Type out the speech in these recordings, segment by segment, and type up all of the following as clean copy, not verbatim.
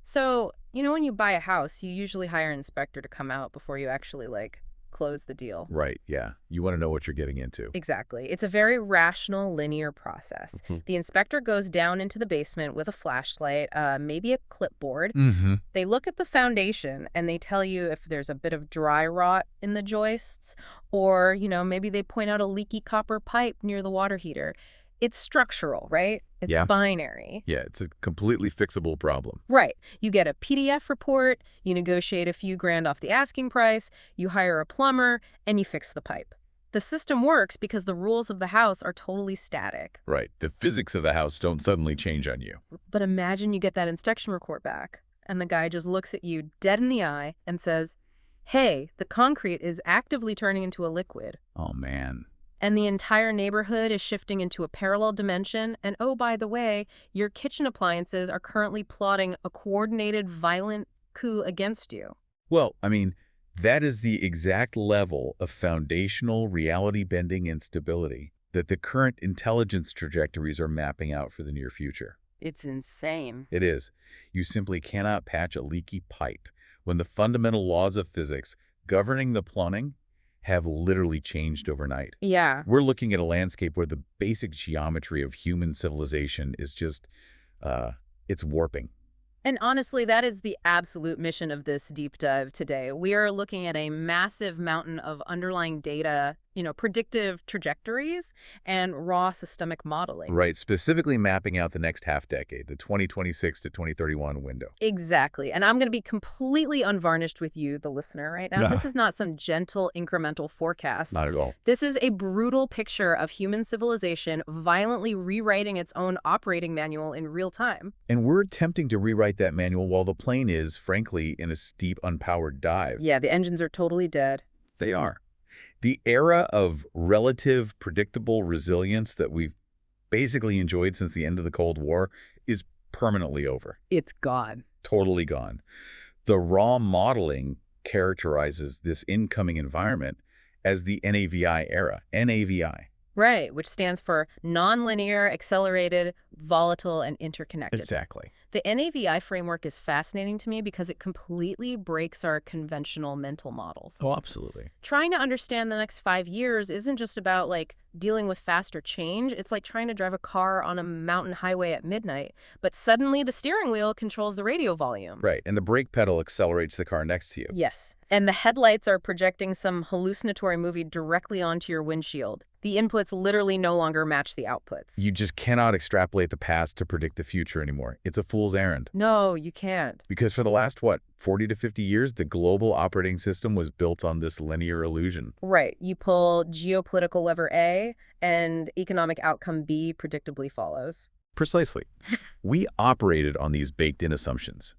So, when you buy a house, you usually hire an inspector to come out before you actually, close the deal. Right, yeah. You want to know what you're getting into. Exactly. It's a very rational, linear process. Mhm. The inspector goes down into the basement with a flashlight, maybe a clipboard. Mm-hmm. They look at the foundation and they tell you if there's a bit of dry rot in the joists, or, maybe they point out a leaky copper pipe near the water heater. It's structural, right? It's Yeah. binary. Yeah, it's a completely fixable problem. Right. You get a PDF report, you negotiate a few grand off the asking price, you hire a plumber, and you fix the pipe. The system works because the rules of the house are totally static. Right. The physics of the house don't suddenly change on you. But imagine you get that inspection report back, and the guy just looks at you dead in the eye and says, "Hey, the concrete is actively turning into a liquid. Oh, man. And the entire neighborhood is shifting into a parallel dimension. And oh, by the way, your kitchen appliances are currently plotting a coordinated, violent coup against you." Well, I mean, that is the exact level of foundational reality-bending instability that the current intelligence trajectories are mapping out for the near future. It's insane. It is. You simply cannot patch a leaky pipe when the fundamental laws of physics governing the plumbing have literally changed overnight. Yeah. We're looking at a landscape where the basic geometry of human civilization is just, it's warping. And honestly, that is the absolute mission of this deep dive today. We are looking at a massive mountain of underlying data, predictive trajectories and raw systemic modeling. Right, specifically mapping out the next half decade, the 2026 to 2031 window. Exactly. And I'm going to be completely unvarnished with you, the listener, right now. No. This is not some gentle incremental forecast. Not at all. This is a brutal picture of human civilization violently rewriting its own operating manual in real time. And we're attempting to rewrite that manual while the plane is, frankly, in a steep, unpowered dive. Yeah, the engines are totally dead. They are. The era of relative, predictable resilience that we've basically enjoyed since the end of the Cold War is permanently over. It's gone. Totally gone. The raw modeling characterizes this incoming environment as the NAVI era. NAVI. Right, which stands for nonlinear, accelerated, volatile, and interconnected. Exactly. The NAVI framework is fascinating to me because it completely breaks our conventional mental models. Oh, absolutely. Trying to understand the next 5 years isn't just about, dealing with faster change. It's like trying to drive a car on a mountain highway at midnight, but suddenly the steering wheel controls the radio volume. Right, and the brake pedal accelerates the car next to you. Yes. And the headlights are projecting some hallucinatory movie directly onto your windshield. The inputs literally no longer match the outputs. You just cannot extrapolate the past to predict the future anymore. It's a fool's errand. No, you can't. Because for the last, 40 to 50 years, the global operating system was built on this linear illusion. Right. You pull geopolitical lever A, and economic outcome B predictably follows. Precisely. We operated on these baked-in assumptions.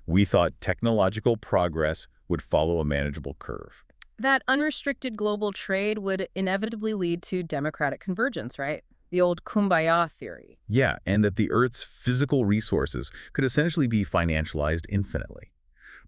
We thought technological progress would follow a manageable curve. That unrestricted global trade would inevitably lead to democratic convergence, right? The old kumbaya theory. Yeah, and that the Earth's physical resources could essentially be financialized infinitely.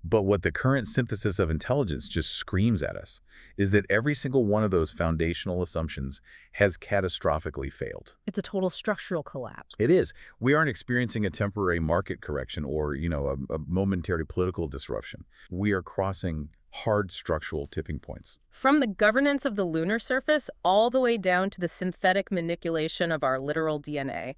But what the current synthesis of intelligence just screams at us is that every single one of those foundational assumptions has catastrophically failed. It's a total structural collapse. It is. We aren't experiencing a temporary market correction or, a momentary political disruption. We are crossing hard structural tipping points. From the governance of the lunar surface all the way down to the synthetic manipulation of our literal DNA,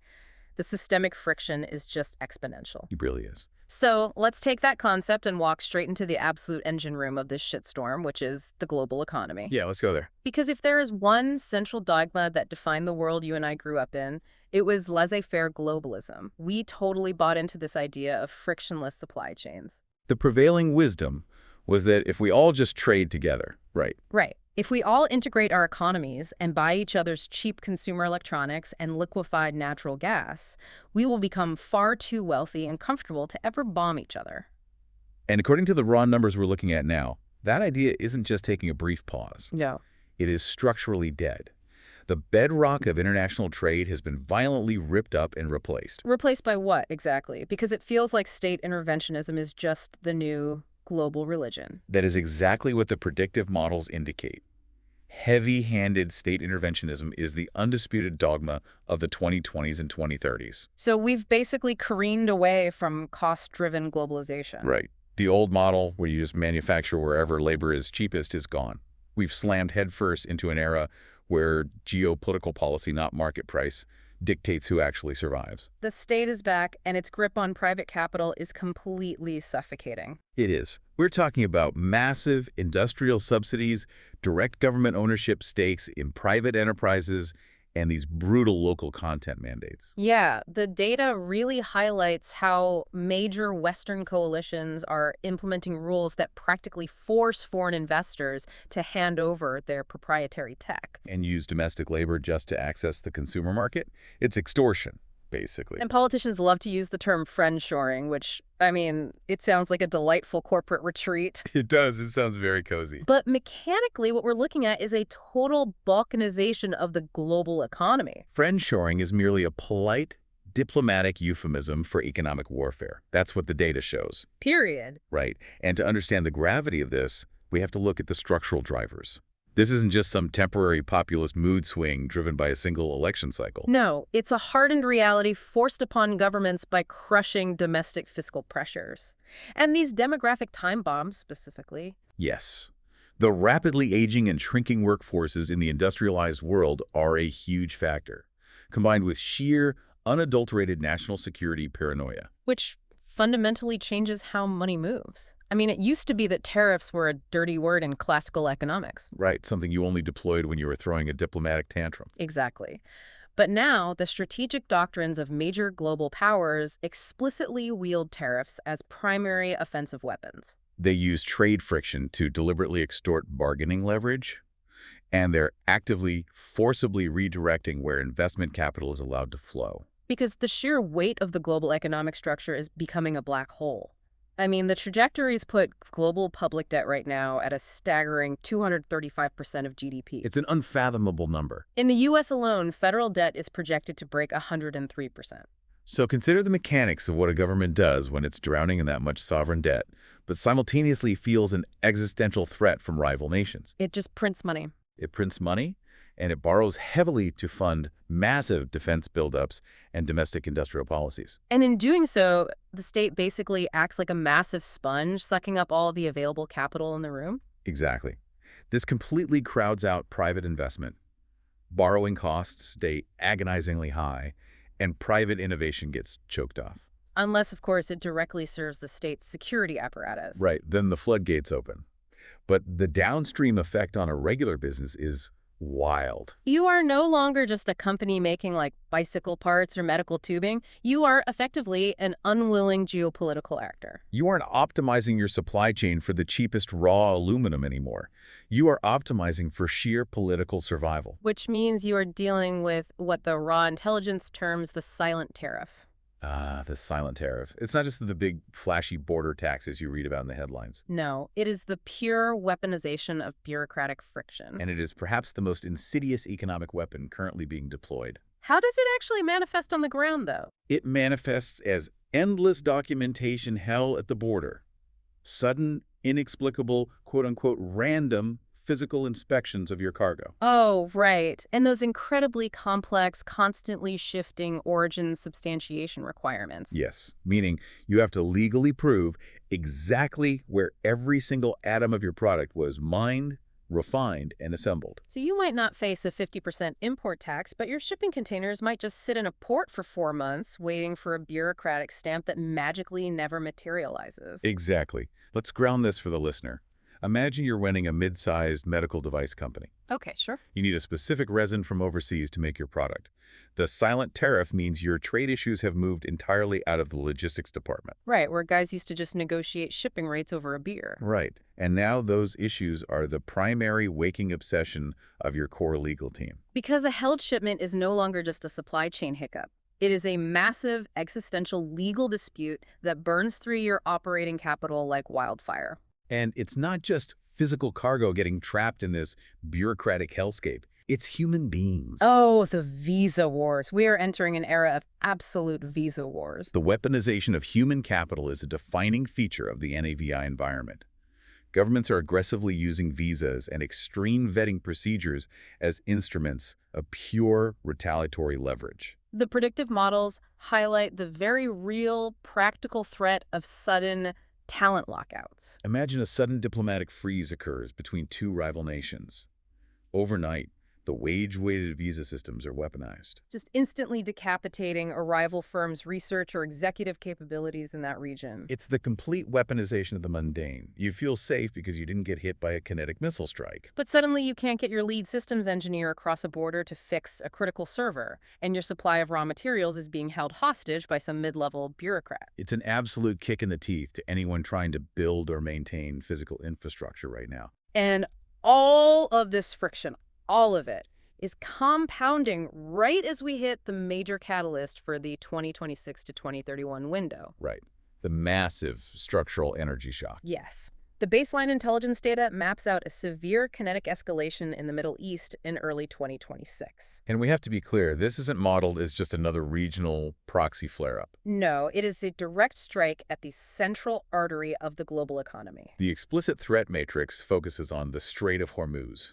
the systemic friction is just exponential. It really is. So let's take that concept and walk straight into the absolute engine room of this shitstorm, which is the global economy. Yeah, let's go there. Because if there is one central dogma that defined the world you and I grew up in, it was laissez-faire globalism. We totally bought into this idea of frictionless supply chains. The prevailing wisdom was that if we all just trade together, right? Right. If we all integrate our economies and buy each other's cheap consumer electronics and liquefied natural gas, we will become far too wealthy and comfortable to ever bomb each other. And according to the raw numbers we're looking at now, that idea isn't just taking a brief pause. No. It is structurally dead. The bedrock of international trade has been violently ripped up and replaced. Replaced by what, exactly? Because it feels like state interventionism is just the new global religion. That is exactly what the predictive models indicate. Heavy-handed state interventionism is the undisputed dogma of the 2020s and 2030s. So we've basically careened away from cost-driven globalization. Right. The old model, where you just manufacture wherever labor is cheapest, is gone. We've slammed headfirst into an era where geopolitical policy, not market price, dictates who actually survives. The state is back, and its grip on private capital is completely suffocating. It is. We're talking about massive industrial subsidies, direct government ownership stakes in private enterprises, and these brutal local content mandates. Yeah, the data really highlights how major Western coalitions are implementing rules that practically force foreign investors to hand over their proprietary tech. And use domestic labor just to access the consumer market? It's extortion, basically. And politicians love to use the term friendshoring, which, I mean, it sounds like a delightful corporate retreat. It does. It sounds very cozy. But mechanically, what we're looking at is a total balkanization of the global economy. Friendshoring is merely a polite, diplomatic euphemism for economic warfare. That's what the data shows. Period. Right. And to understand the gravity of this, we have to look at the structural drivers. This isn't just some temporary populist mood swing driven by a single election cycle. No, it's a hardened reality forced upon governments by crushing domestic fiscal pressures. And these demographic time bombs, specifically. Yes. The rapidly aging and shrinking workforces in the industrialized world are a huge factor, combined with sheer, unadulterated national security paranoia. Which fundamentally changes how money moves. I mean, it used to be that tariffs were a dirty word in classical economics. Right, something you only deployed when you were throwing a diplomatic tantrum. Exactly. But now, the strategic doctrines of major global powers explicitly wield tariffs as primary offensive weapons. They use trade friction to deliberately extort bargaining leverage, and they're actively, forcibly redirecting where investment capital is allowed to flow. Because the sheer weight of the global economic structure is becoming a black hole. I mean, the trajectories put global public debt right now at a staggering 235% of GDP. It's an unfathomable number. In the U.S. alone, federal debt is projected to break 103%. So consider the mechanics of what a government does when it's drowning in that much sovereign debt, but simultaneously feels an existential threat from rival nations. It just prints money. It prints money, and it borrows heavily to fund massive defense buildups and domestic industrial policies. And in doing so, the state basically acts like a massive sponge, sucking up all the available capital in the room. Exactly. This completely crowds out private investment. Borrowing costs stay agonizingly high, and private innovation gets choked off. Unless, of course, it directly serves the state's security apparatus. Right, then the floodgates open. But the downstream effect on a regular business is wild. You are no longer just a company making like bicycle parts or medical tubing. You are effectively an unwilling geopolitical actor. You aren't optimizing your supply chain for the cheapest raw aluminum anymore. You are optimizing for sheer political survival. Which means you are dealing with what the raw intelligence terms the silent tariff. Ah, the silent tariff. It's not just the big, flashy border taxes you read about in the headlines. No, it is the pure weaponization of bureaucratic friction. And it is perhaps the most insidious economic weapon currently being deployed. How does it actually manifest on the ground, though? It manifests as endless documentation hell at the border. Sudden, inexplicable, quote-unquote, random physical inspections of your cargo. Oh, right. And those incredibly complex, constantly shifting origin substantiation requirements. Yes, meaning you have to legally prove exactly where every single atom of your product was mined, refined, and assembled. So you might not face a 50% import tax, but your shipping containers might just sit in a port for 4 months waiting for a bureaucratic stamp that magically never materializes. Exactly. Let's ground this for the listener. Imagine you're running a mid-sized medical device company. Okay, sure. You need a specific resin from overseas to make your product. The silent tariff means your trade issues have moved entirely out of the logistics department. Right, where guys used to just negotiate shipping rates over a beer. Right. And now those issues are the primary waking obsession of your core legal team. Because a held shipment is no longer just a supply chain hiccup. It is a massive existential legal dispute that burns through your operating capital like wildfire. And it's not just physical cargo getting trapped in this bureaucratic hellscape. It's human beings. Oh, the visa wars. We are entering an era of absolute visa wars. The weaponization of human capital is a defining feature of the NAVI environment. Governments are aggressively using visas and extreme vetting procedures as instruments of pure retaliatory leverage. The predictive models highlight the very real, practical threat of sudden talent lockouts. Imagine a sudden diplomatic freeze occurs between two rival nations. Overnight, the wage-weighted visa systems are weaponized. Just instantly decapitating a rival firm's research or executive capabilities in that region. It's the complete weaponization of the mundane. You feel safe because you didn't get hit by a kinetic missile strike. But suddenly you can't get your lead systems engineer across a border to fix a critical server, and your supply of raw materials is being held hostage by some mid-level bureaucrat. It's an absolute kick in the teeth to anyone trying to build or maintain physical infrastructure right now. And all of this friction, all of it, is compounding right as we hit the major catalyst for the 2026 to 2031 window. Right. The massive structural energy shock. Yes. The baseline intelligence data maps out a severe kinetic escalation in the Middle East in early 2026. And we have to be clear, this isn't modeled as just another regional proxy flare-up. No, it is a direct strike at the central artery of the global economy. The explicit threat matrix focuses on the Strait of Hormuz.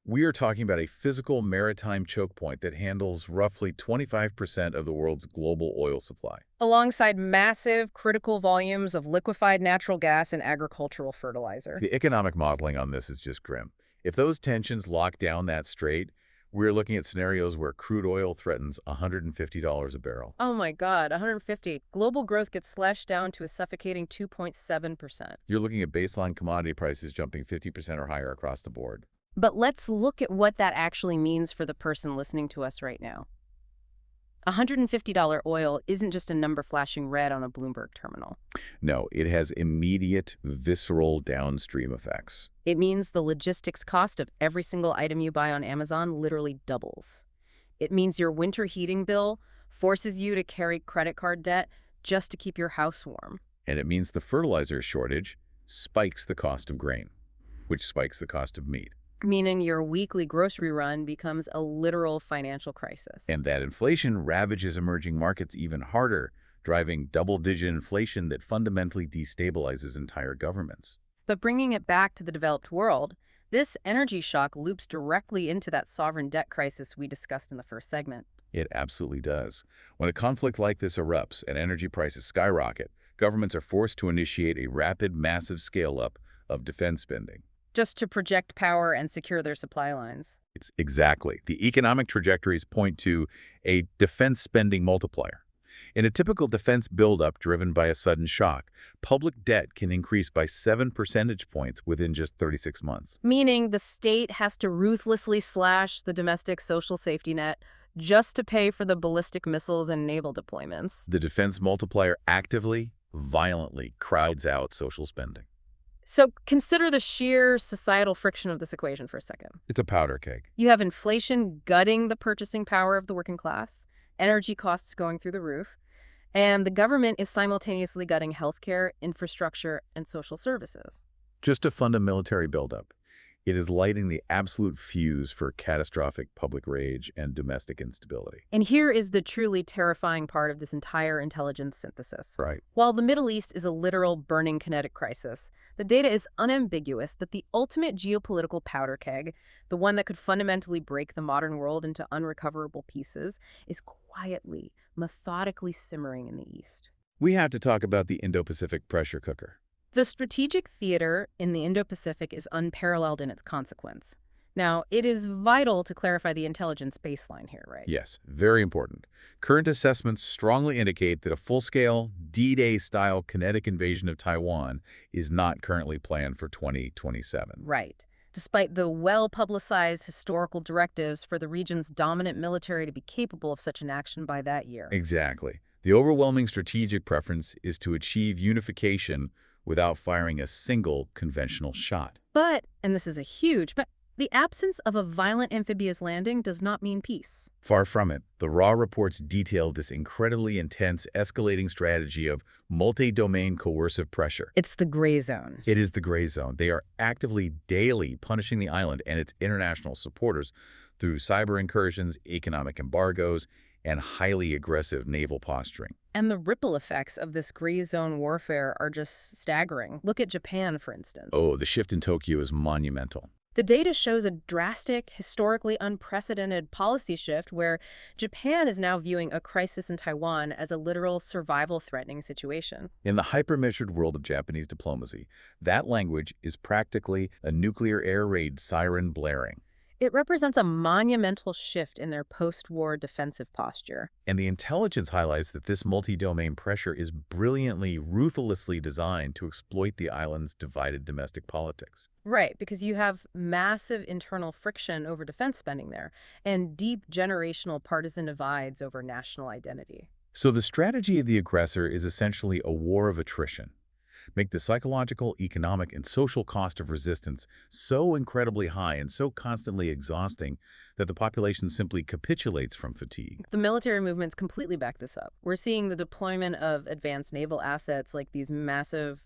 We are talking about a physical maritime choke point that handles roughly 25% of the world's global oil supply. Alongside massive, critical volumes of liquefied natural gas and agricultural fertilizer. The economic modeling on this is just grim. If those tensions lock down that strait, we're looking at scenarios where crude oil threatens $150 a barrel. Oh my God, 150. Global growth gets slashed down to a suffocating 2.7%. You're looking at baseline commodity prices jumping 50% or higher across the board. But let's look at what that actually means for the person listening to us right now. $150 oil isn't just a number flashing red on a Bloomberg terminal. No, it has immediate, visceral downstream effects. It means the logistics cost of every single item you buy on Amazon literally doubles. It means your winter heating bill forces you to carry credit card debt just to keep your house warm. And it means the fertilizer shortage spikes the cost of grain, which spikes the cost of meat. Meaning your weekly grocery run becomes a literal financial crisis. And that inflation ravages emerging markets even harder, driving double-digit inflation that fundamentally destabilizes entire governments. But bringing it back to the developed world, this energy shock loops directly into that sovereign debt crisis we discussed in the first segment. It absolutely does. When a conflict like this erupts and energy prices skyrocket, governments are forced to initiate a rapid, massive scale-up of defense spending. Just to project power and secure their supply lines. It's exactly. The economic trajectories point to a defense spending multiplier. In a typical defense buildup driven by a sudden shock, public debt can increase by 7 percentage points within just 36 months. Meaning the state has to ruthlessly slash the domestic social safety net just to pay for the ballistic missiles and naval deployments. The defense multiplier actively, violently crowds out social spending. So consider the sheer societal friction of this equation for a second. It's a powder keg. You have inflation gutting the purchasing power of the working class, energy costs going through the roof, and the government is simultaneously gutting healthcare, infrastructure, and social services. Just to fund a military buildup, it is lighting the absolute fuse for catastrophic public rage and domestic instability. And here is the truly terrifying part of this entire intelligence synthesis. Right. While the Middle East is a literal burning kinetic crisis, the data is unambiguous that the ultimate geopolitical powder keg, the one that could fundamentally break the modern world into unrecoverable pieces, is quietly, methodically simmering in the East. We have to talk about the Indo-Pacific pressure cooker. The strategic theater in the Indo-Pacific is unparalleled in its consequence. Now, it is vital to clarify the intelligence baseline here, right? Yes, very important. Current assessments strongly indicate that a full-scale, D-Day-style kinetic invasion of Taiwan is not currently planned for 2027. Right. Despite the well-publicized historical directives for the region's dominant military to be capable of such an action by that year. Exactly. The overwhelming strategic preference is to achieve unification without firing a single conventional shot. But, and this is a huge, but the absence of a violent amphibious landing does not mean peace. Far from it. The raw reports detail this incredibly intense, escalating strategy of multi-domain coercive pressure. It's the gray zones. It is the gray zone. They are actively, daily punishing the island and its international supporters through cyber incursions, economic embargoes, and highly aggressive naval posturing. And the ripple effects of this gray zone warfare are just staggering. Look at Japan, for instance. Oh, the shift in Tokyo is monumental. The data shows a drastic, historically unprecedented policy shift where Japan is now viewing a crisis in Taiwan as a literal survival-threatening situation. In the hyper-measured world of Japanese diplomacy, that language is practically a nuclear air raid siren blaring. It represents a monumental shift in their post-war defensive posture. And the intelligence highlights that this multi-domain pressure is brilliantly, ruthlessly designed to exploit the island's divided domestic politics. Right, because you have massive internal friction over defense spending there and deep generational partisan divides over national identity. So the strategy of the aggressor is essentially a war of attrition. Make the psychological, economic, and social cost of resistance so incredibly high and so constantly exhausting that the population simply capitulates from fatigue. The military movements completely back this up. We're seeing the deployment of advanced naval assets like these massive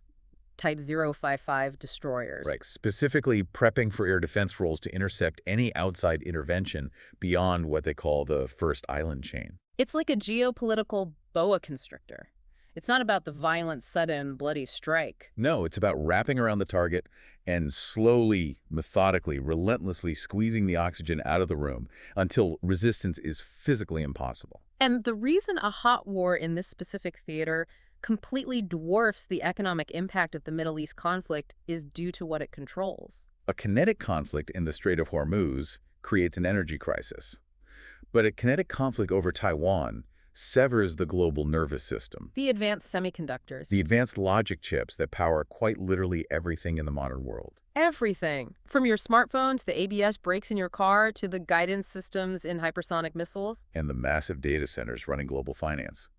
Type 055 destroyers. Right, specifically prepping for air defense roles to intercept any outside intervention beyond what they call the first island chain. It's like a geopolitical boa constrictor. It's not about the violent, sudden, bloody strike. No, it's about wrapping around the target and slowly, methodically, relentlessly squeezing the oxygen out of the room until resistance is physically impossible. And the reason a hot war in this specific theater completely dwarfs the economic impact of the Middle East conflict is due to what it controls. A kinetic conflict in the Strait of Hormuz creates an energy crisis. But a kinetic conflict over Taiwan severs the global nervous system. The advanced semiconductors. The advanced logic chips that power quite literally everything in the modern world. Everything. From your smartphone to the ABS brakes in your car to the guidance systems in hypersonic missiles. And the massive data centers running global finance.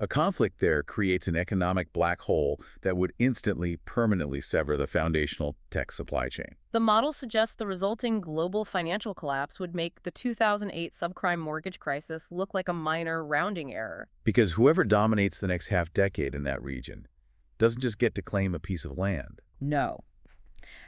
A conflict there creates an economic black hole that would instantly, permanently sever the foundational tech supply chain. The model suggests the resulting global financial collapse would make the 2008 subprime mortgage crisis look like a minor rounding error. Because whoever dominates the next half-decade in that region doesn't just get to claim a piece of land. No.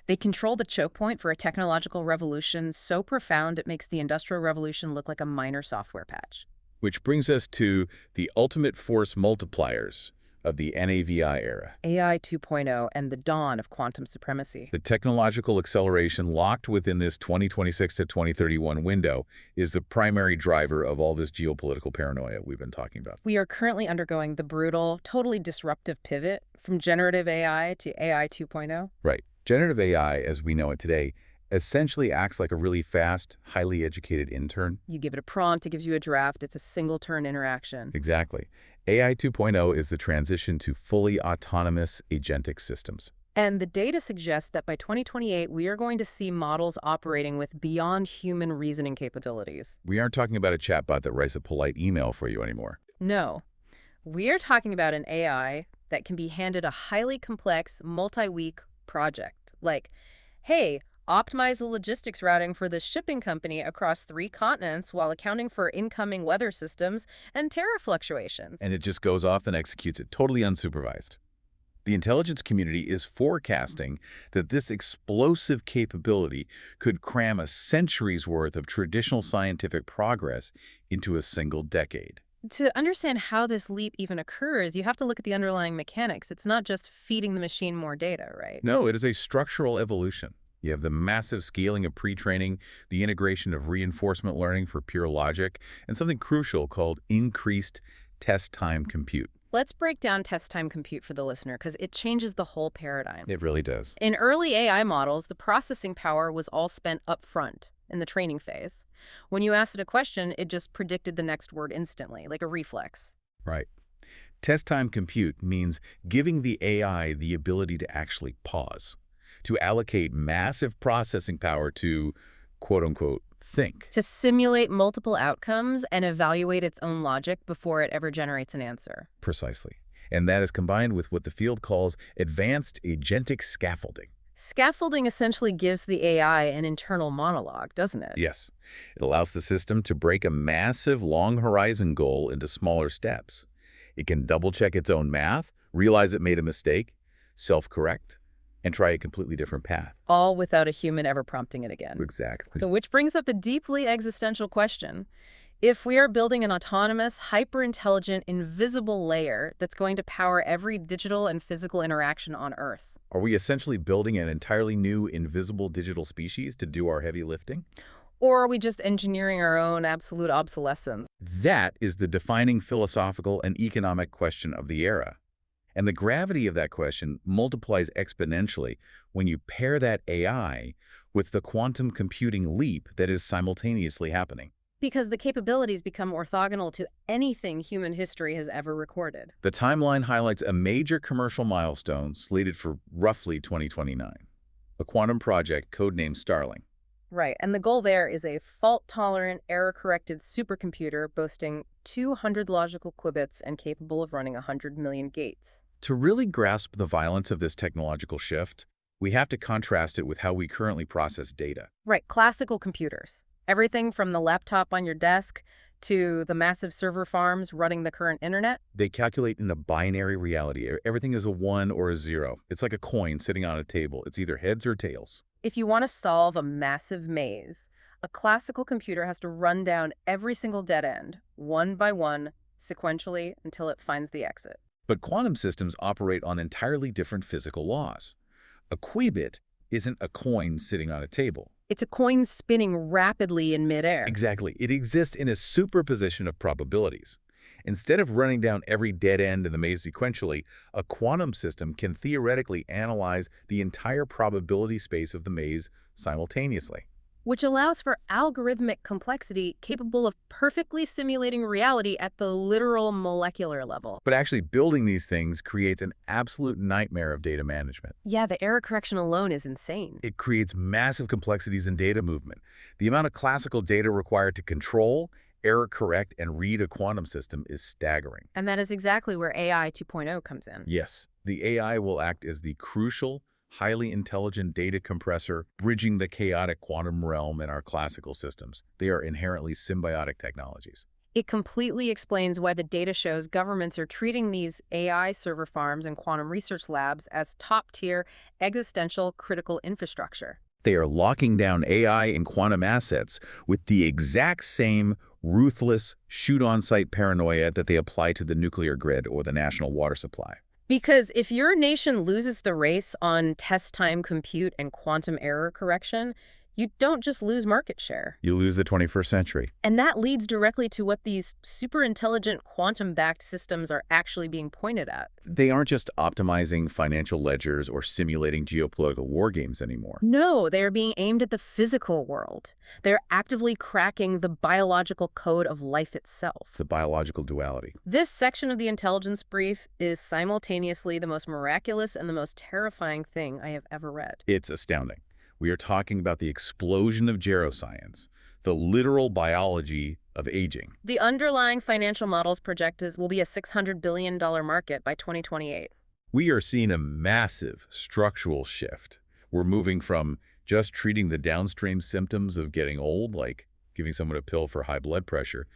They control the choke point for a technological revolution so profound it makes the Industrial Revolution look like a minor software patch. Which brings us to the ultimate force multipliers of the NAVI era. AI 2.0 and the dawn of quantum supremacy. The technological acceleration locked within this 2026 to 2031 window is the primary driver of all this geopolitical paranoia we've been talking about. We are currently undergoing the brutal, totally disruptive pivot from generative AI to AI 2.0. Right. Generative AI, as we know it today, essentially acts like a really fast, highly educated intern. You give it a prompt, it gives you a draft, it's a single-turn interaction. Exactly. AI 2.0 is the transition to fully autonomous agentic systems. And the data suggests that by 2028, we are going to see models operating with beyond human reasoning capabilities. We aren't talking about a chatbot that writes a polite email for you anymore. No. We are talking about an AI that can be handed a highly complex, multi-week project. Like, hey, optimize the logistics routing for this shipping company across 3 continents while accounting for incoming weather systems and tariff fluctuations. And it just goes off and executes it totally unsupervised. The intelligence community is forecasting that this explosive capability could cram a century's worth of traditional scientific progress into a single decade. To understand how this leap even occurs, you have to look at the underlying mechanics. It's not just feeding the machine more data, right? No, it is a structural evolution. You have the massive scaling of pre-training, the integration of reinforcement learning for pure logic, and something crucial called increased test time compute. Let's break down test time compute for the listener because it changes the whole paradigm. It really does. In early AI models, the processing power was all spent up front in the training phase. When you asked it a question, it just predicted the next word instantly, like a reflex. Right. Test time compute means giving the AI the ability to actually pause, to allocate massive processing power to, quote-unquote, think. To simulate multiple outcomes and evaluate its own logic before it ever generates an answer. Precisely. And that is combined with what the field calls advanced agentic scaffolding. Scaffolding essentially gives the AI an internal monologue, doesn't it? Yes. It allows the system to break a massive long-horizon goal into smaller steps. It can double-check its own math, realize it made a mistake, self-correct, and try a completely different path. All without a human ever prompting it again. Exactly. So which brings up the deeply existential question. If we are building an autonomous, hyper-intelligent, invisible layer that's going to power every digital and physical interaction on Earth. Are we essentially building an entirely new invisible digital species to do our heavy lifting? Or are we just engineering our own absolute obsolescence? That is the defining philosophical and economic question of the era. And the gravity of that question multiplies exponentially when you pair that AI with the quantum computing leap that is simultaneously happening. Because the capabilities become orthogonal to anything human history has ever recorded. The timeline highlights a major commercial milestone slated for roughly 2029, a quantum project codenamed Starling. Right, and the goal there is a fault-tolerant, error-corrected supercomputer boasting 200 logical qubits and capable of running 100 million gates. To really grasp the violence of this technological shift, we have to contrast it with how we currently process data. Right, classical computers. Everything from the laptop on your desk to the massive server farms running the current internet. They calculate in a binary reality. Everything is a 1 or a 0. It's like a coin sitting on a table. It's either heads or tails. If you want to solve a massive maze, a classical computer has to run down every single dead end, one by one, sequentially, until it finds the exit. But quantum systems operate on entirely different physical laws. A qubit isn't a coin sitting on a table. It's a coin spinning rapidly in midair. Exactly. It exists in a superposition of probabilities. Instead of running down every dead end in the maze sequentially, a quantum system can theoretically analyze the entire probability space of the maze simultaneously. Which allows for algorithmic complexity capable of perfectly simulating reality at the literal molecular level. But actually building these things creates an absolute nightmare of data management. Yeah, the error correction alone is insane. It creates massive complexities in data movement. The amount of classical data required to control, error correct, and read a quantum system is staggering. And that is exactly where AI 2.0 comes in. Yes, the AI will act as the crucial, highly intelligent data compressor, bridging the chaotic quantum realm in our classical systems. They are inherently symbiotic technologies. It completely explains why the data shows governments are treating these AI server farms and quantum research labs as top-tier, existential, critical infrastructure. They are locking down AI and quantum assets with the exact same ruthless, shoot-on-sight paranoia that they apply to the nuclear grid or the national water supply. Because if your nation loses the race on test-time compute and quantum error correction, you don't just lose market share. You lose the 21st century. And that leads directly to what these super-intelligent quantum-backed systems are actually being pointed at. They aren't just optimizing financial ledgers or simulating geopolitical war games anymore. No, they are being aimed at the physical world. They're actively cracking the biological code of life itself. The biological duality. This section of the intelligence brief is simultaneously the most miraculous and the most terrifying thing I have ever read. It's astounding. We are talking about the explosion of geroscience, the literal biology of aging. The underlying financial models project this will be a $600 billion market by 2028. We are seeing a massive structural shift. We're moving from just treating the downstream symptoms of getting old, like giving someone a pill for high blood pressure,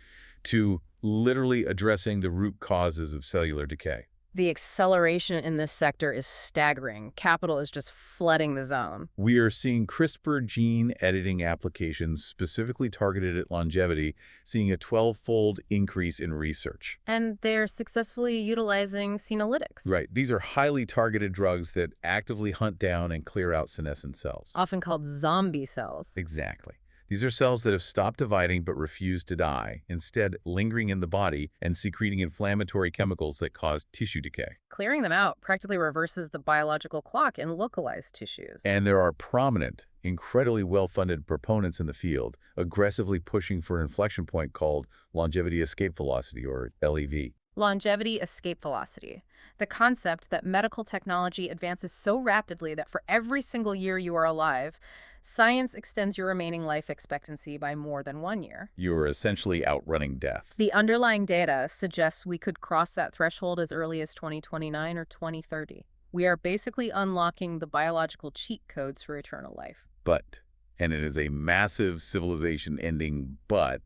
to literally addressing the root causes of cellular decay. The acceleration in this sector is staggering. Capital is just flooding the zone. We are seeing CRISPR gene editing applications specifically targeted at longevity, seeing a 12-fold increase in research. And they're successfully utilizing senolytics. Right. These are highly targeted drugs that actively hunt down and clear out senescent cells. Often called zombie cells. Exactly. These are cells that have stopped dividing but refuse to die, instead lingering in the body and secreting inflammatory chemicals that cause tissue decay. Clearing them out practically reverses the biological clock in localized tissues. And there are prominent, incredibly well-funded proponents in the field, aggressively pushing for an inflection point called longevity escape velocity, or LEV. Longevity escape velocity. The concept that medical technology advances so rapidly that for every single year you are alive, science extends your remaining life expectancy by more than 1 year. You are essentially outrunning death. The underlying data suggests we could cross that threshold as early as 2029 or 2030. We are basically unlocking the biological cheat codes for eternal life. But, and it is a massive civilization-ending but,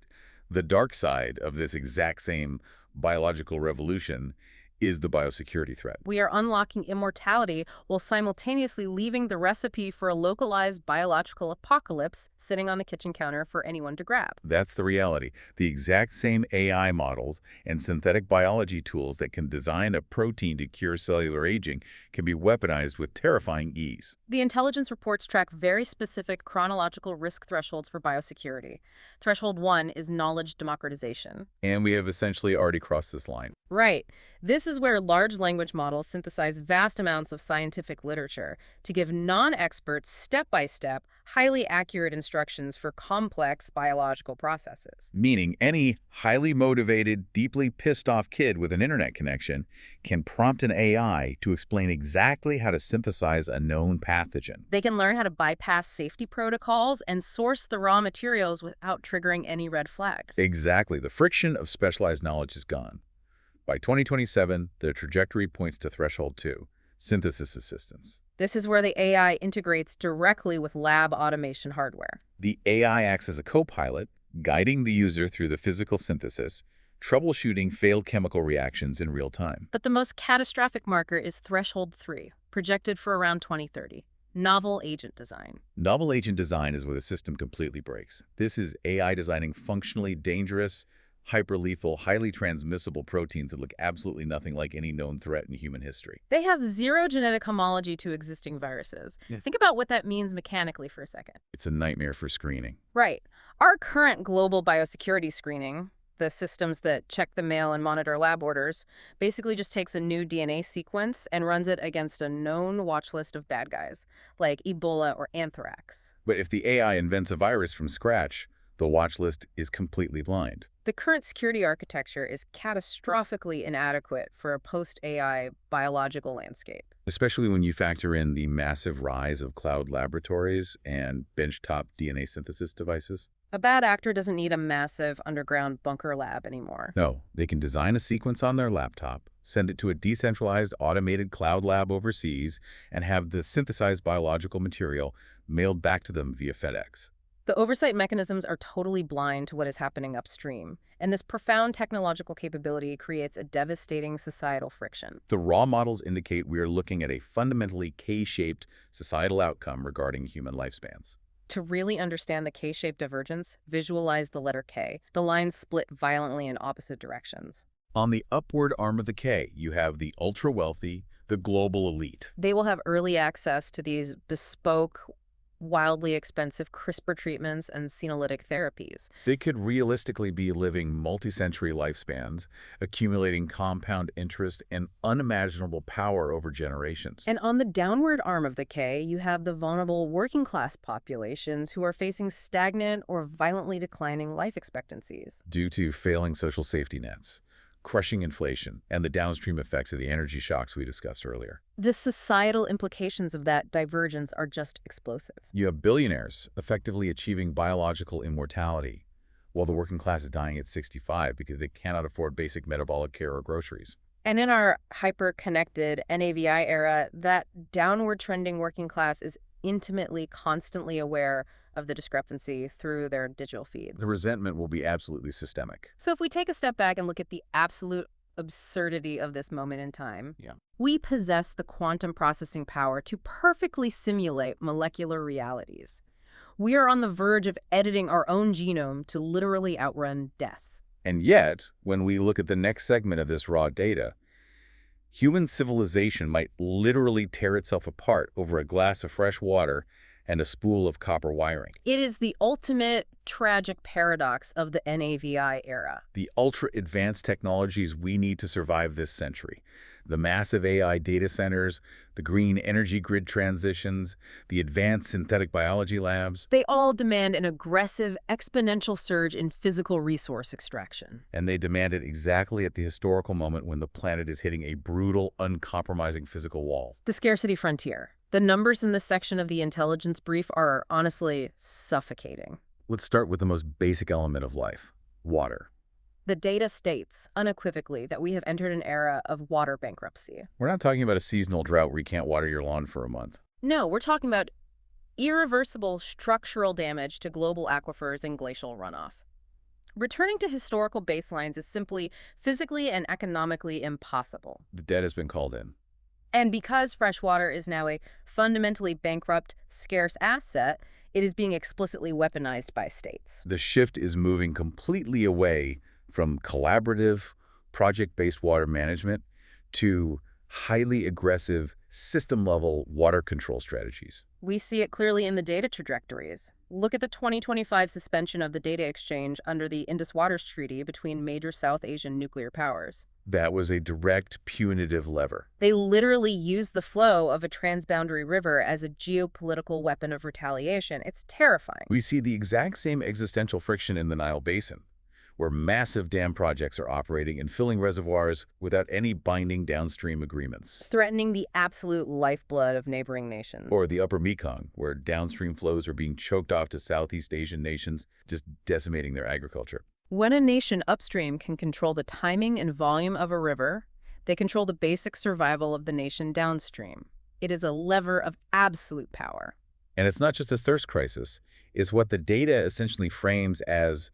the dark side of this exact same biological revolution is the biosecurity threat. We are unlocking immortality while simultaneously leaving the recipe for a localized biological apocalypse sitting on the kitchen counter for anyone to grab. That's the reality. The exact same AI models and synthetic biology tools that can design a protein to cure cellular aging can be weaponized with terrifying ease. The intelligence reports track very specific chronological risk thresholds for biosecurity. Threshold 1 is knowledge democratization. And we have essentially already crossed this line. Right. This is where large language models synthesize vast amounts of scientific literature to give non-experts step-by-step, highly accurate instructions for complex biological processes. Meaning any highly motivated, deeply pissed off kid with an internet connection can prompt an AI to explain exactly how to synthesize a known pathogen. They can learn how to bypass safety protocols and source the raw materials without triggering any red flags. Exactly. The friction of specialized knowledge is gone. By 2027, the trajectory points to threshold 2, synthesis assistance. This is where the AI integrates directly with lab automation hardware. The AI acts as a co-pilot, guiding the user through the physical synthesis, troubleshooting failed chemical reactions in real time. But the most catastrophic marker is threshold 3, projected for around 2030. Novel agent design. Novel agent design is where the system completely breaks. This is AI designing functionally dangerous, hyperlethal, highly transmissible proteins that look absolutely nothing like any known threat in human history. They have zero genetic homology to existing viruses. Yeah. Think about what that means mechanically for a second. It's a nightmare for screening. Right. Our current global biosecurity screening, the systems that check the mail and monitor lab orders, basically just takes a new DNA sequence and runs it against a known watch list of bad guys, like Ebola or anthrax. But if the AI invents a virus from scratch, the watch list is completely blind. The current security architecture is catastrophically inadequate for a post-AI biological landscape. Especially when you factor in the massive rise of cloud laboratories and benchtop DNA synthesis devices. A bad actor doesn't need a massive underground bunker lab anymore. No, they can design a sequence on their laptop, send it to a decentralized automated cloud lab overseas, and have the synthesized biological material mailed back to them via FedEx. The oversight mechanisms are totally blind to what is happening upstream, and this profound technological capability creates a devastating societal friction. The raw models indicate we are looking at a fundamentally K-shaped societal outcome regarding human lifespans. To really understand the K-shaped divergence, visualize the letter K. The lines split violently in opposite directions. On the upward arm of the K, you have the ultra-wealthy, the global elite. They will have early access to these bespoke, wildly expensive CRISPR treatments and senolytic therapies. They could realistically be living multi-century lifespans, accumulating compound interest and unimaginable power over generations. And on the downward arm of the K, you have the vulnerable working class populations who are facing stagnant or violently declining life expectancies. Due to failing social safety nets, crushing inflation, and the downstream effects of the energy shocks we discussed earlier. The societal implications of that divergence are just explosive. You have billionaires effectively achieving biological immortality, while the working class is dying at 65 because they cannot afford basic metabolic care or groceries. And in our hyper-connected NAVI era, that downward trending working class is intimately, constantly aware of the discrepancy through their digital feeds. The resentment will be absolutely systemic. So if we take a step back and look at the absolute absurdity of this moment in time, we possess the quantum processing power to perfectly simulate molecular realities. We are on the verge of editing our own genome to literally outrun death. And yet, when we look at the next segment of this raw data, human civilization might literally tear itself apart over a glass of fresh water and a spool of copper wiring. It is the ultimate tragic paradox of the NAVI era. The ultra-advanced technologies we need to survive this century. The massive AI data centers, the green energy grid transitions, the advanced synthetic biology labs. They all demand an aggressive, exponential surge in physical resource extraction. And they demand it exactly at the historical moment when the planet is hitting a brutal, uncompromising physical wall. The scarcity frontier. The numbers in this section of the intelligence brief are honestly suffocating. Let's start with the most basic element of life, water. The data states unequivocally that we have entered an era of water bankruptcy. We're not talking about a seasonal drought where you can't water your lawn for a month. No, we're talking about irreversible structural damage to global aquifers and glacial runoff. Returning to historical baselines is simply physically and economically impossible. The debt has been called in. And because freshwater is now a fundamentally bankrupt, scarce asset, it is being explicitly weaponized by states. The shift is moving completely away from collaborative, project-based water management to highly aggressive, system-level water control strategies. We see it clearly in the data trajectories. Look at the 2025 suspension of the data exchange under the Indus Waters Treaty between major South Asian nuclear powers. That was a direct punitive lever. They literally used the flow of a transboundary river as a geopolitical weapon of retaliation. It's terrifying. We see the exact same existential friction in the Nile Basin, where massive dam projects are operating and filling reservoirs without any binding downstream agreements. Threatening the absolute lifeblood of neighboring nations. Or the upper Mekong, where downstream flows are being choked off to Southeast Asian nations, just decimating their agriculture. When a nation upstream can control the timing and volume of a river, they control the basic survival of the nation downstream. It is a lever of absolute power. And it's not just a thirst crisis. It's what the data essentially frames as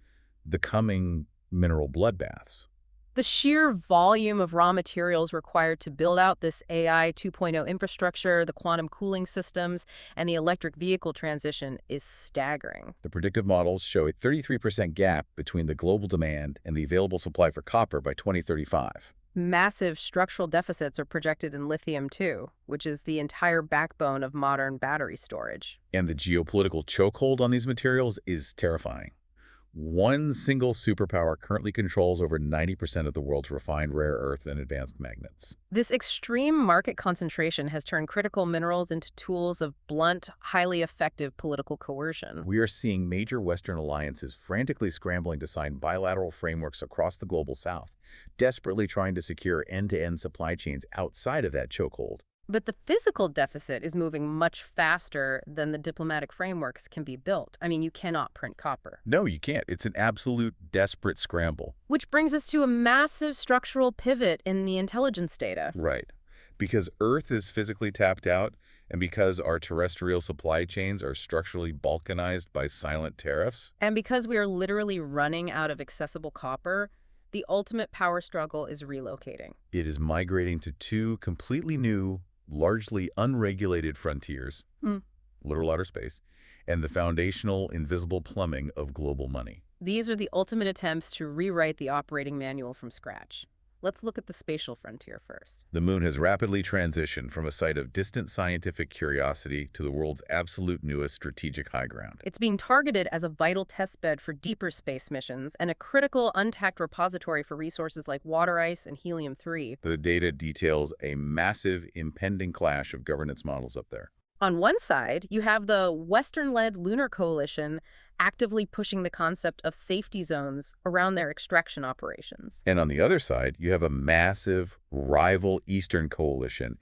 the coming mineral bloodbaths. The sheer volume of raw materials required to build out this AI 2.0 infrastructure, the quantum cooling systems, and the electric vehicle transition is staggering. The predictive models show a 33% gap between the global demand and the available supply for copper by 2035. Massive structural deficits are projected in lithium too, which is the entire backbone of modern battery storage. And the geopolitical chokehold on these materials is terrifying. One single superpower currently controls over 90% of the world's refined rare earth and advanced magnets. This extreme market concentration has turned critical minerals into tools of blunt, highly effective political coercion. We are seeing major Western alliances frantically scrambling to sign bilateral frameworks across the global south, desperately trying to secure end-to-end supply chains outside of that chokehold. But the physical deficit is moving much faster than the diplomatic frameworks can be built. I mean, you cannot print copper. No, you can't. It's an absolute desperate scramble. Which brings us to a massive structural pivot in the intelligence data. Right. Because Earth is physically tapped out, and because our terrestrial supply chains are structurally balkanized by silent tariffs. And because we are literally running out of accessible copper, the ultimate power struggle is relocating. It is migrating to two completely new, largely unregulated frontiers, literal outer space, and the foundational invisible plumbing of global money. These are the ultimate attempts to rewrite the operating manual from scratch. Let's look at the spatial frontier first. The moon has rapidly transitioned from a site of distant scientific curiosity to the world's absolute newest strategic high ground. It's being targeted as a vital testbed for deeper space missions and a critical untapped repository for resources like water ice and helium-3. The data details a massive impending clash of governance models up there. On one side, you have the Western-led lunar coalition actively pushing the concept of safety zones around their extraction operations. And on the other side, you have a massive rival Eastern coalition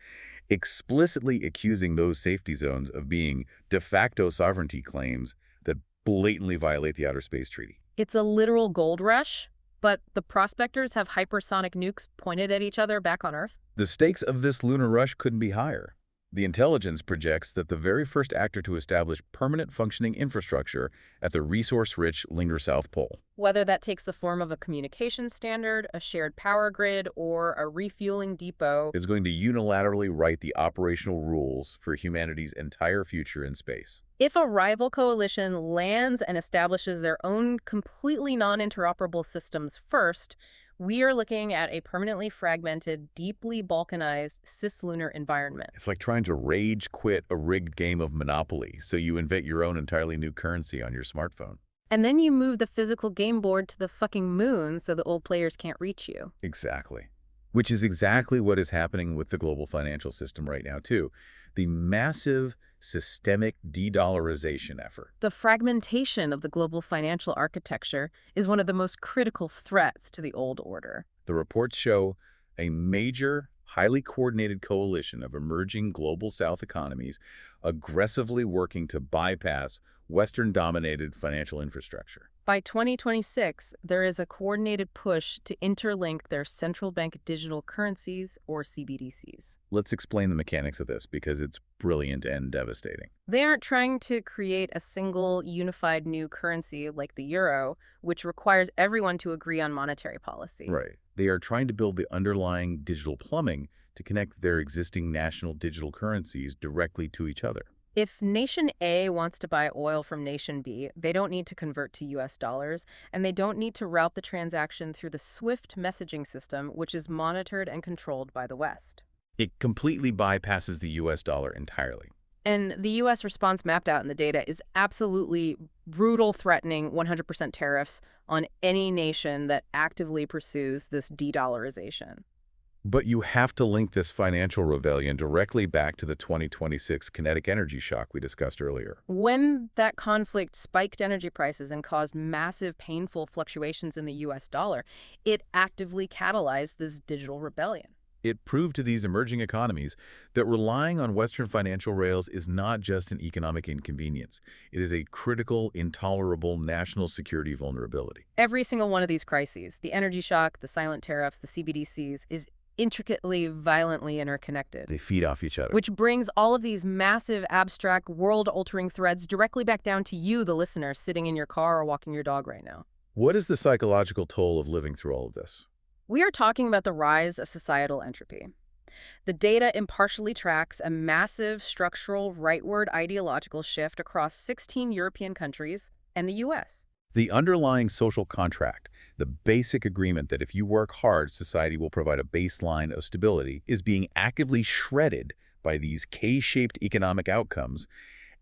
explicitly accusing those safety zones of being de facto sovereignty claims that blatantly violate the Outer Space Treaty. It's a literal gold rush, but the prospectors have hypersonic nukes pointed at each other back on Earth. The stakes of this lunar rush couldn't be higher. The intelligence projects that the very first actor to establish permanent functioning infrastructure at the resource-rich lunar South Pole. Whether that takes the form of a communication standard, a shared power grid, or a refueling depot, is going to unilaterally write the operational rules for humanity's entire future in space. If a rival coalition lands and establishes their own completely non-interoperable systems first, we are looking at a permanently fragmented, deeply balkanized cislunar environment. It's like trying to rage quit a rigged game of Monopoly, so you invent your own entirely new currency on your smartphone. And then you move the physical game board to the fucking moon so the old players can't reach you. Exactly. Which is exactly what is happening with the global financial system right now, too. The massive systemic de-dollarization effort. The fragmentation of the global financial architecture is one of the most critical threats to the old order. The reports show a major, highly coordinated coalition of emerging global South economies aggressively working to bypass Western-dominated financial infrastructure. By 2026, there is a coordinated push to interlink their central bank digital currencies, or CBDCs. Let's explain the mechanics of this because it's brilliant and devastating. They aren't trying to create a single unified new currency like the euro, which requires everyone to agree on monetary policy. Right. They are trying to build the underlying digital plumbing to connect their existing national digital currencies directly to each other. If Nation A wants to buy oil from Nation B, they don't need to convert to US dollars, and they don't need to route the transaction through the SWIFT messaging system, which is monitored and controlled by the West. It completely bypasses the US dollar entirely. And the US response mapped out in the data is absolutely brutal, threatening 100% tariffs on any nation that actively pursues this de-dollarization. But you have to link this financial rebellion directly back to the 2026 kinetic energy shock we discussed earlier. When that conflict spiked energy prices and caused massive, painful fluctuations in the US dollar, it actively catalyzed this digital rebellion. It proved to these emerging economies that relying on Western financial rails is not just an economic inconvenience. It is a critical, intolerable national security vulnerability. Every single one of these crises, the energy shock, the silent tariffs, the CBDCs, is intricately, violently interconnected. They feed off each other. Which brings all of these massive, abstract, world-altering threads directly back down to you, the listener, sitting in your car or walking your dog right now. What is the psychological toll of living through all of this? We are talking about the rise of societal entropy. The data impartially tracks a massive structural rightward ideological shift across 16 European countries and the US. The underlying social contract, the basic agreement that if you work hard, society will provide a baseline of stability, is being actively shredded by these K-shaped economic outcomes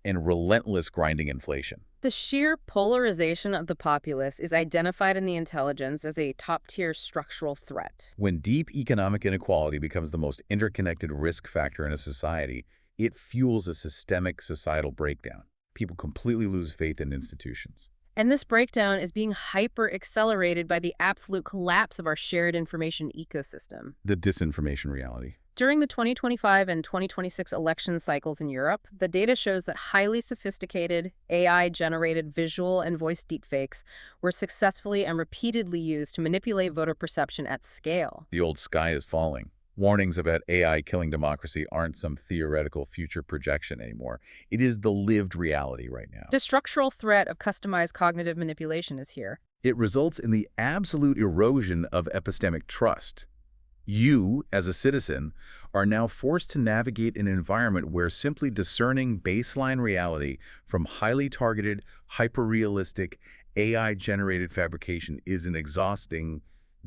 and relentless grinding inflation. The sheer polarization of the populace is identified in the intelligence as a top-tier structural threat. When deep economic inequality becomes the most interconnected risk factor in a society, it fuels a systemic societal breakdown. People completely lose faith in institutions. And this breakdown is being hyper-accelerated by the absolute collapse of our shared information ecosystem. The disinformation reality. During the 2025 and 2026 election cycles in Europe, the data shows that highly sophisticated, AI-generated visual and voice deepfakes were successfully and repeatedly used to manipulate voter perception at scale. The old sky is falling. Warnings about AI killing democracy aren't some theoretical future projection anymore. It is the lived reality right now. The structural threat of customized cognitive manipulation is here. It results in the absolute erosion of epistemic trust. You, as a citizen, are now forced to navigate an environment where simply discerning baseline reality from highly targeted, hyper-realistic, AI-generated fabrication is an exhausting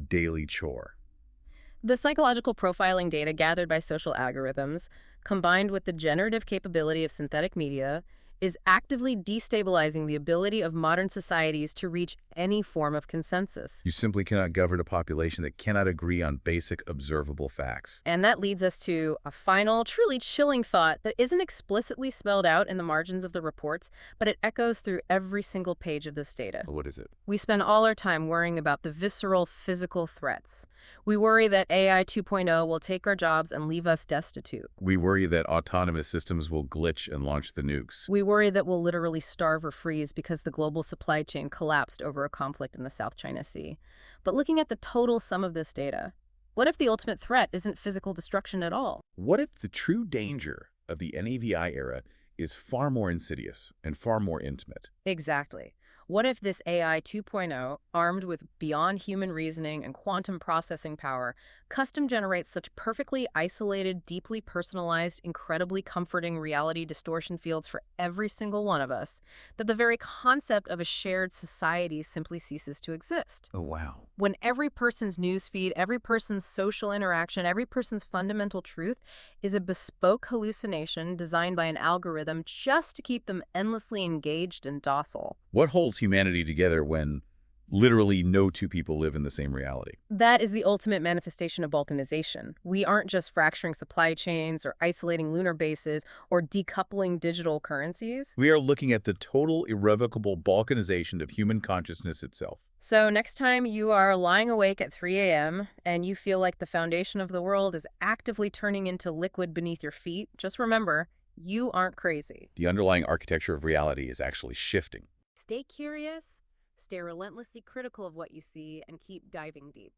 daily chore. The psychological profiling data gathered by social algorithms, combined with the generative capability of synthetic media, is actively destabilizing the ability of modern societies to reach any form of consensus. You simply cannot govern a population that cannot agree on basic observable facts. And that leads us to a final, truly chilling thought that isn't explicitly spelled out in the margins of the reports, but it echoes through every single page of this data. What is it? We spend all our time worrying about the visceral, physical threats. We worry that AI 2.0 will take our jobs and leave us destitute. We worry that autonomous systems will glitch and launch the nukes. We worry that we'll literally starve or freeze because the global supply chain collapsed over a conflict in the South China Sea. But looking at the total sum of this data, what if the ultimate threat isn't physical destruction at all? What if the true danger of the NAVI era is far more insidious and far more intimate? Exactly. What if this AI 2.0, armed with beyond human reasoning and quantum processing power, custom generates such perfectly isolated, deeply personalized, incredibly comforting reality distortion fields for every single one of us, that the very concept of a shared society simply ceases to exist? Oh, wow. When every person's newsfeed, every person's social interaction, every person's fundamental truth is a bespoke hallucination designed by an algorithm just to keep them endlessly engaged and docile. What holds humanity together when literally no two people live in the same reality? That is the ultimate manifestation of balkanization. We aren't just fracturing supply chains or isolating lunar bases or decoupling digital currencies. We are looking at the total irrevocable balkanization of human consciousness itself. So next time you are lying awake at 3 a.m. and you feel like the foundation of the world is actively turning into liquid beneath your feet, just remember, you aren't crazy. The underlying architecture of reality is actually shifting. Stay curious, Stay relentlessly critical of what you see and keep diving deep.